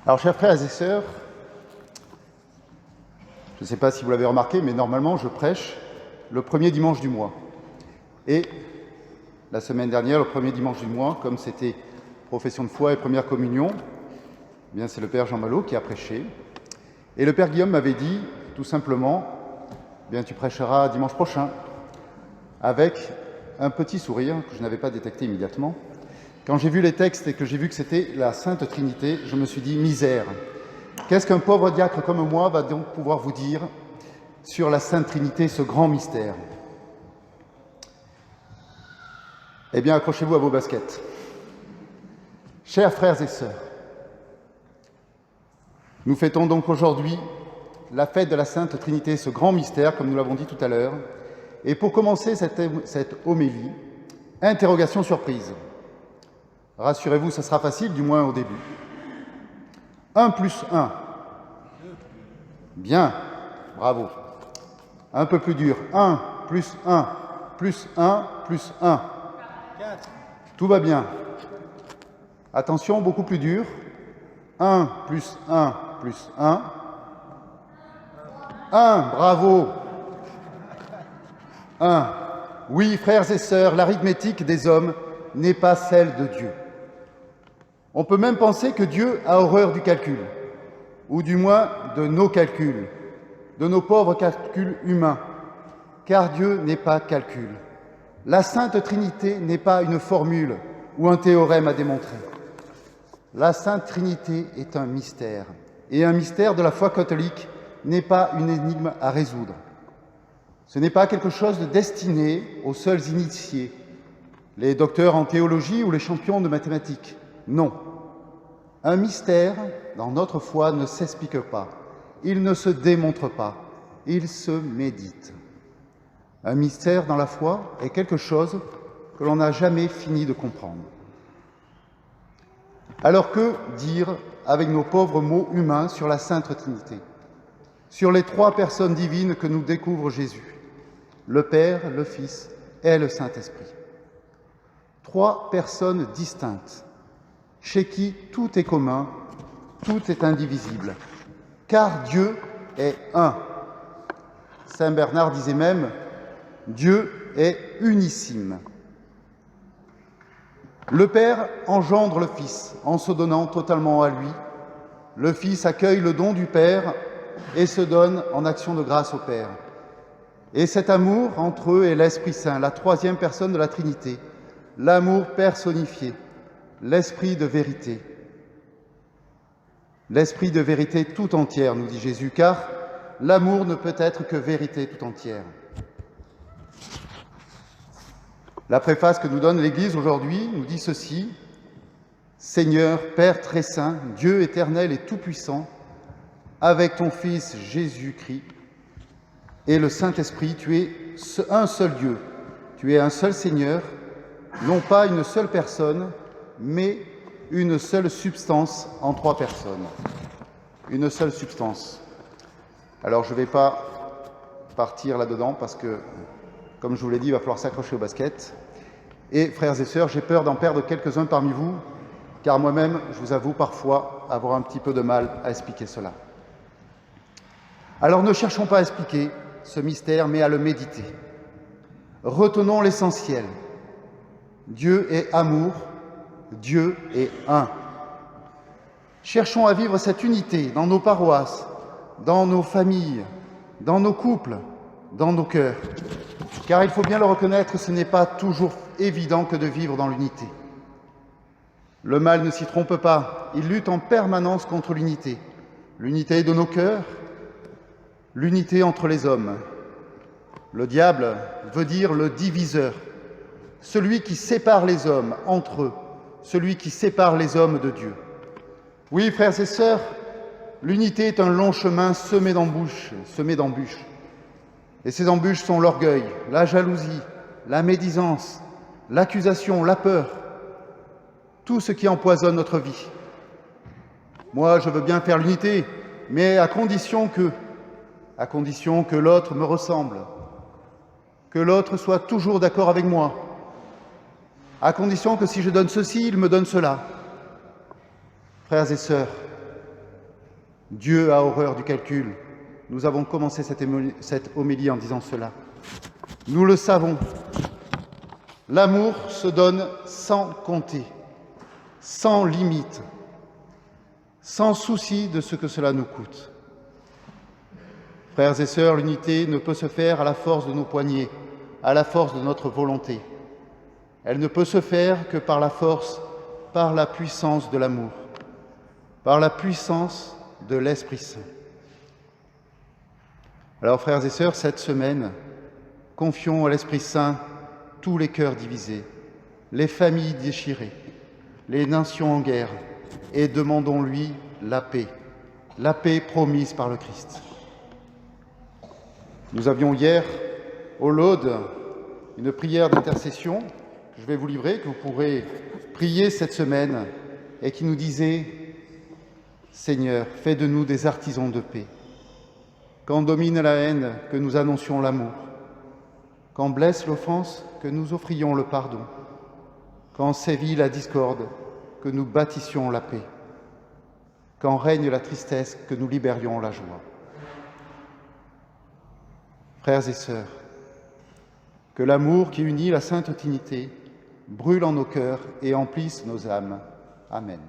Alors, chers frères et sœurs, je ne sais pas si vous l'avez remarqué, mais normalement, je prêche le premier dimanche du mois. Et la semaine dernière, le premier dimanche du mois, comme c'était profession de foi et première communion, eh bien c'est le Père Jean Malot qui a prêché. Et le Père Guillaume m'avait dit, tout simplement, eh bien tu prêcheras dimanche prochain, avec un petit sourire que je n'avais pas détecté immédiatement. Quand j'ai vu les textes et que j'ai vu que c'était la Sainte Trinité, je me suis dit, misère, qu'est-ce qu'un pauvre diacre comme moi va donc pouvoir vous dire sur la Sainte Trinité, ce grand mystère? Eh bien, accrochez-vous à vos baskets. Chers frères et sœurs, nous fêtons donc aujourd'hui la fête de la Sainte Trinité, ce grand mystère, comme nous l'avons dit tout à l'heure. Et pour commencer cette homélie, interrogation surprise. Rassurez-vous, ça sera facile, du moins au début. 1 plus 1. Bien, bravo. Un peu plus dur. 1 plus 1 plus 1 plus 1. 4. Tout va bien. Attention, beaucoup plus dur. 1 plus 1 plus 1. 1, bravo. 1. Oui, frères et sœurs, l'arithmétique des hommes n'est pas celle de Dieu. On peut même penser que Dieu a horreur du calcul, ou du moins de nos calculs, de nos pauvres calculs humains, car Dieu n'est pas calcul. La Sainte Trinité n'est pas une formule ou un théorème à démontrer. La Sainte Trinité est un mystère, et un mystère de la foi catholique n'est pas une énigme à résoudre. Ce n'est pas quelque chose de destiné aux seuls initiés, les docteurs en théologie ou les champions de mathématiques. Non. Un mystère, dans notre foi, ne s'explique pas. Il ne se démontre pas. Il se médite. Un mystère dans la foi est quelque chose que l'on n'a jamais fini de comprendre. Alors que dire avec nos pauvres mots humains sur la Sainte Trinité, sur les trois personnes divines que nous découvre Jésus, le Père, le Fils et le Saint-Esprit? Trois personnes distinctes, chez qui tout est commun, tout est indivisible, car Dieu est un. Saint Bernard disait même « Dieu est unissime ». Le Père engendre le Fils en se donnant totalement à lui. Le Fils accueille le don du Père et se donne en action de grâce au Père. Et cet amour entre eux est l'Esprit Saint, la troisième personne de la Trinité, l'amour personnifié, l'Esprit de vérité. L'Esprit de vérité tout entière, nous dit Jésus, car l'amour ne peut être que vérité tout entière. La préface que nous donne l'Église aujourd'hui nous dit ceci: « Seigneur, Père très saint, Dieu éternel et tout-puissant, avec ton Fils Jésus-Christ et le Saint-Esprit, tu es un seul Dieu, tu es un seul Seigneur, non pas une seule personne, mais une seule substance en trois personnes. » Une seule substance. Alors je ne vais pas partir là-dedans parce que, comme je vous l'ai dit, il va falloir s'accrocher au basket. Et frères et sœurs, j'ai peur d'en perdre quelques-uns parmi vous, car moi-même, je vous avoue parfois avoir un petit peu de mal à expliquer cela. Alors ne cherchons pas à expliquer ce mystère, mais à le méditer. Retenons l'essentiel. Dieu est amour, Dieu est un. Cherchons à vivre cette unité dans nos paroisses, dans nos familles, dans nos couples, dans nos cœurs. Car il faut bien le reconnaître, ce n'est pas toujours évident que de vivre dans l'unité. Le mal ne s'y trompe pas, il lutte en permanence contre l'unité. L'unité de nos cœurs, l'unité entre les hommes. Le diable veut dire le diviseur, celui qui sépare les hommes entre eux, celui qui sépare les hommes de Dieu. Oui, frères et sœurs, l'unité est un long chemin semé d'embûches. Et ces embûches sont l'orgueil, la jalousie, la médisance, l'accusation, la peur, tout ce qui empoisonne notre vie. Moi, je veux bien faire l'unité, mais à condition que l'autre me ressemble, que l'autre soit toujours d'accord avec moi, à condition que si je donne ceci, il me donne cela. Frères et sœurs, Dieu a horreur du calcul. Nous avons commencé cette homélie en disant cela. Nous le savons. L'amour se donne sans compter, sans limite, sans souci de ce que cela nous coûte. Frères et sœurs, l'unité ne peut se faire à la force de nos poignets, à la force de notre volonté. Elle ne peut se faire que par la force, par la puissance de l'amour, par la puissance de l'Esprit Saint. Alors, frères et sœurs, cette semaine, confions à l'Esprit Saint tous les cœurs divisés, les familles déchirées, les nations en guerre, et demandons-lui la paix promise par le Christ. Nous avions hier, au Laude, une prière d'intercession que je vais vous livrer, que vous pourrez prier cette semaine, et qui nous disait « Seigneur, fais de nous des artisans de paix. Quand domine la haine, que nous annoncions l'amour. Quand blesse l'offense, que nous offrions le pardon. Quand sévit la discorde, que nous bâtissions la paix. Quand règne la tristesse, que nous libérions la joie. » Frères et sœurs, que l'amour qui unit la Sainte Trinité brûle en nos cœurs et emplisse nos âmes. Amen.